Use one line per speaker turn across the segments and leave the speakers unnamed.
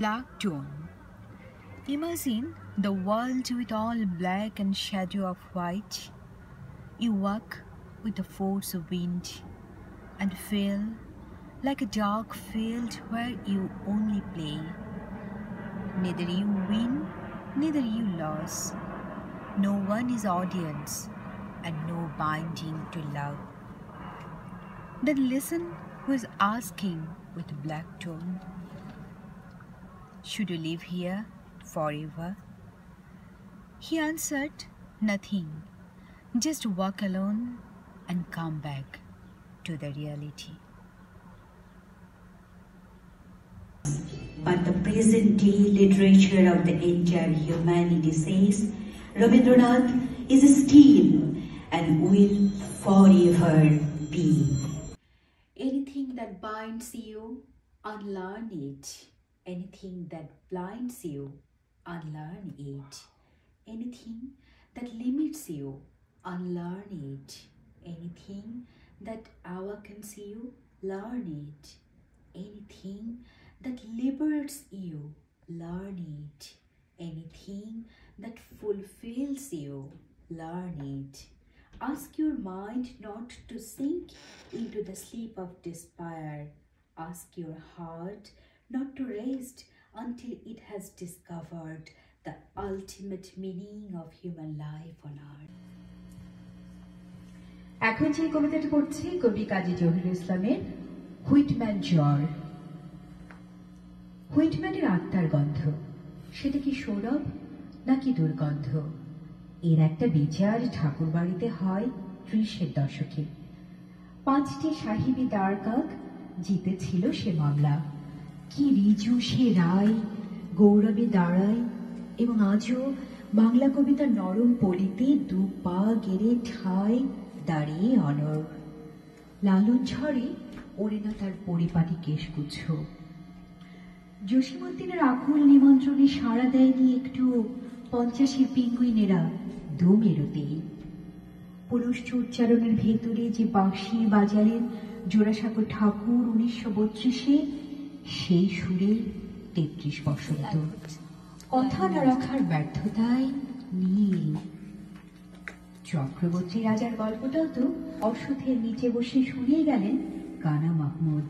Black tone. Imagine the world with all black and shadow of white. You walk with the force of wind and feel like a dark field where you only play. Neither you win, neither you lose. No one is audience and no binding to love. Then listen who is asking with black tone. Should you live here forever? He answered, nothing. Just walk alone and come back to the reality.
But the present-day literature of the entire humanity says Rabindranath is still and will forever be.
Anything that binds you, unlearn it. Anything that blinds you, unlearn it. Anything that limits you, unlearn it. Anything that awakens you, learn it. Anything that liberates you, learn it. Anything that fulfills you, learn it. Ask your mind not to sink into the sleep of despair. Ask your heart not to rest until it has discovered the ultimate meaning of human life on earth.
এখন যে কবিতাটি পড়ছি কবি কাজী জহিরুল ইসলামের Whitman জ্বর। হুইটম্যানের আত্মার গন্ধ, সেটা কি সৌরভ নাকি দুর্গন্ধ? এর একটা বিচার ঠাকুর বাড়িতে হয় ৩০-এর দশকে। ৫টি সাহিবি দ্বারকাক জিতেছিল সে মামলা। কি রিজু সে রায়, গৌরবে দাঁড়ায়, এবং আজও বাংলা কবিতার নরম পলিতে দু পা গেড়ে ঠায় দাঁড়িয়ে অনর। লালন ঝড়ে ওড়ে না তার পরিপাটি কেশগুচ্ছ। জসীমউদ্দিনের আকুল নিমন্ত্রণে সাড়া দেয়নি একটু ৫০-এর পিঙ্গুইনেরা দু মেরুতেই। পুরুষ উচ্চারণের ভেতরে যে বাঁশি বাজালেন জোড়াসাঁকো ঠাকুর ১৯৩২-এ, সেই সুরে ৩৩ বসন্ত। কথা না রাখার ব্যর্থতায় নীল। চক্রবর্তী রাজার গল্পটাও তো অশ্বত্থের নিচে বসে শুনিয়ে গেলেন কানা মাহমুদ।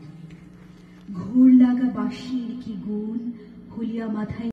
ঘোর লাগা বাঁশির কি গুণ, হুলিয়া মাথায়